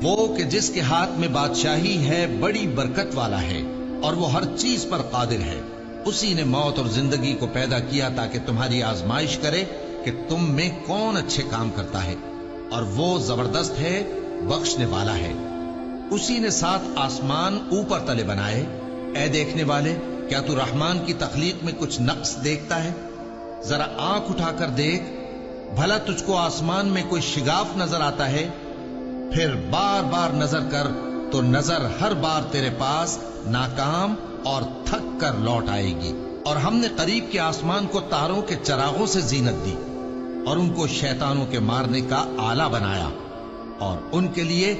وہ کہ جس کے ہاتھ میں بادشاہی ہے بڑی برکت والا ہے اور وہ ہر چیز پر قادر ہے۔ اسی نے موت اور زندگی کو پیدا کیا تاکہ تمہاری آزمائش کرے کہ تم میں کون اچھے کام کرتا ہے، اور وہ زبردست ہے، بخشنے والا ہے۔ اسی نے 7 آسمان اوپر تلے بنائے۔ اے دیکھنے والے، کیا تو رحمان کی تخلیق میں کچھ نقص دیکھتا ہے؟ ذرا آنکھ اٹھا کر دیکھ، بھلا تجھ کو آسمان میں کوئی شگاف نظر آتا ہے؟ پھر بار بار نظر کر تو نظر ہر بار تیرے پاس ناکام اور تھک کر لوٹ آئے گی۔ اور ہم نے قریب کے آسمان کو تاروں کے چراغوں سے زینت دی اور ان کو شیطانوں کے مارنے کا آلہ بنایا، اور ان کے لیے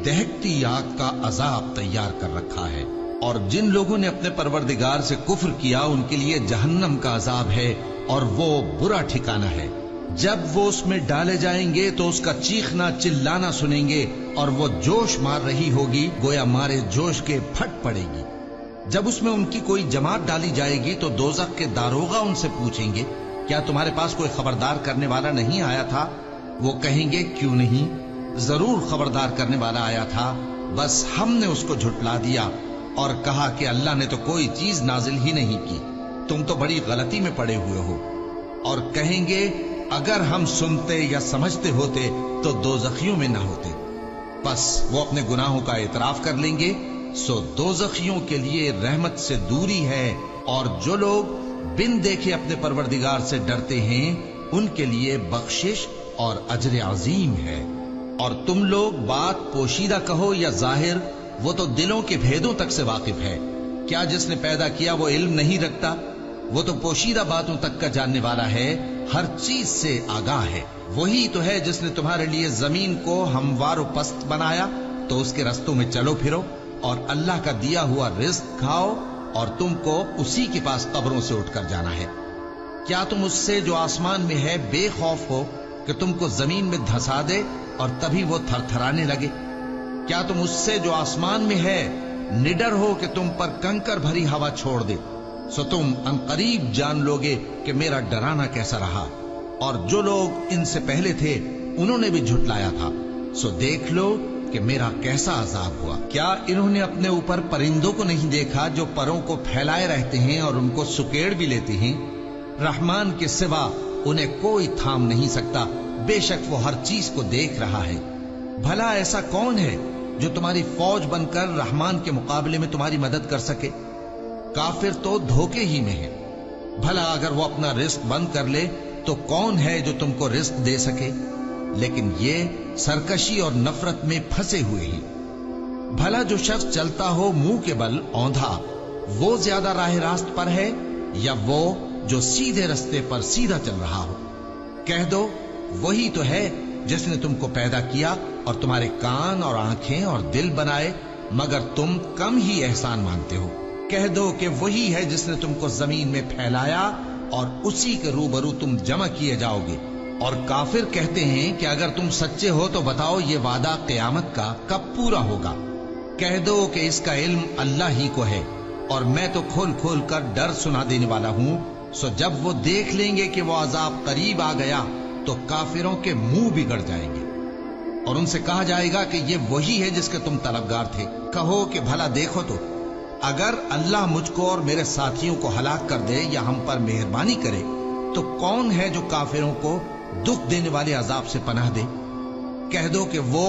دہکتی آگ کا عذاب تیار کر رکھا ہے۔ اور جن لوگوں نے اپنے پروردگار سے کفر کیا ان کے لیے جہنم کا عذاب ہے، اور وہ برا ٹھکانہ ہے۔ جب وہ اس میں ڈالے جائیں گے تو اس کا چیخنا چلانا سنیں گے، اور وہ جوش مار رہی ہوگی گویا مارے جوش کے پھٹ پڑے گی۔ جب اس میں ان کی کوئی جماعت ڈالی جائے گی تو دوزخ کے داروغہ ان سے پوچھیں گے، کیا تمہارے پاس کوئی خبردار کرنے والا نہیں آیا تھا؟ وہ کہیں گے، کیوں نہیں، ضرور خبردار کرنے والا آیا تھا، بس ہم نے اس کو جھٹلا دیا اور کہا کہ اللہ نے تو کوئی چیز نازل ہی نہیں کی، تم تو بڑی غلطی میں پڑے ہوئے ہو۔ اور کہیں گے، اگر ہم سنتے یا سمجھتے ہوتے تو دوزخیوں میں نہ ہوتے۔ پس وہ اپنے گناہوں کا اعتراف کر لیں گے، سو دوزخیوں کے لیے رحمت سے دوری ہے، اور جو لوگ بن دیکھے اپنے پروردگار سے ڈرتے ہیں ان کے لیے بخشش اور اجر عظیم ہے۔ اور تم لوگ بات پوشیدہ کہو یا ظاہر، وہ تو دلوں کے بھیدوں تک سے واقف ہے۔ کیا جس نے پیدا کیا وہ علم نہیں رکھتا؟ وہ تو پوشیدہ باتوں تک کا جاننے والا ہے، ہر چیز سے آگاہ ہے۔ وہی تو ہے جس نے تمہارے لیے زمین کو ہموار و پست بنایا، تو اس کے رستوں میں چلو پھرو اور اللہ کا دیا ہوا رزق کھاؤ، اور تم کو اسی کے پاس قبروں سے اٹھ کر جانا ہے۔ کیا تم اس سے جو آسمان میں ہے بے خوف ہو کہ تم کو زمین میں دھسا دے اور تبھی وہ تھر تھرانے لگے؟ کیا تم اس سے جو آسمان میں ہے نڈر ہو کہ تم پر کنکر بھری ہوا چھوڑ دے؟ سو تم عنقریب جان لوگے کہ میرا ڈرانا کیسا رہا۔ اور جو لوگ ان سے پہلے تھے انہوں نے بھی جھٹلایا تھا، سو دیکھ لو کہ میرا کیسا عذاب ہوا۔ کیا انہوں نے اپنے اوپر پرندوں کو نہیں دیکھا جو پروں کو پھیلائے رہتے ہیں اور ان کو سکیڑ بھی لیتے ہیں؟ رحمان کے سوا انہیں کوئی تھام نہیں سکتا، بے شک وہ ہر چیز کو دیکھ رہا ہے۔ بھلا ایسا کون ہے جو تمہاری فوج بن کر رحمان کے مقابلے میں تمہاری مدد کر سکے؟ کافر تو دھوکے ہی میں ہے۔ بھلا اگر وہ اپنا رزق بند کر لے تو کون ہے جو تم کو رزق دے سکے؟ لیکن یہ سرکشی اور نفرت میں پھنسے ہوئے ہیں۔ بھلا جو شخص چلتا ہو منہ کے بل اوندھا، وہ زیادہ راہ راست پر ہے یا وہ جو سیدھے رستے پر سیدھا چل رہا ہو؟ کہہ دو، وہی تو ہے جس نے تم کو پیدا کیا اور تمہارے کان اور آنکھیں اور دل بنائے، مگر تم کم ہی احسان مانتے ہو۔ کہہ دو کہ وہی ہے جس نے تم کو زمین میں پھیلایا اور اسی کے روبرو تم جمع کیے جاؤ گے۔ اور کافر کہتے ہیں کہ اگر تم سچے ہو تو بتاؤ یہ وعدہ قیامت کا کب پورا ہوگا؟ کہہ دو کہ اس کا علم اللہ ہی کو ہے، اور میں تو کھول کھول کر ڈر سنا دینے والا ہوں۔ سو جب وہ دیکھ لیں گے کہ وہ عذاب قریب آ گیا تو کافروں کے منہ بگڑ جائیں گے، اور ان سے کہا جائے گا کہ یہ وہی ہے جس کے تم طلبگار تھے۔ کہو کہ بھلا دیکھو تو، اگر اللہ مجھ کو اور میرے ساتھیوں کو ہلاک کر دے یا ہم پر مہربانی کرے تو کون ہے جو کافروں کو دکھ دینے والے عذاب سے پناہ دے؟ کہہ دو کہ وہ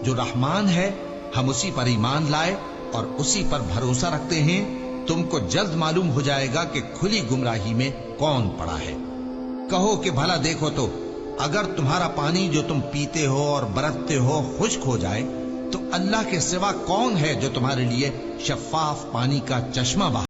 جو رحمان ہے، ہم اسی پر ایمان لائے اور اسی پر بھروسہ رکھتے ہیں۔ تم کو جلد معلوم ہو جائے گا کہ کھلی گمراہی میں کون پڑا ہے۔ کہو کہ بھلا دیکھو تو، اگر تمہارا پانی جو تم پیتے ہو اور برتتے ہو خشک ہو جائے تو اللہ کے سوا کون ہے جو تمہارے لیے شفاف پانی کا چشمہ بہائے؟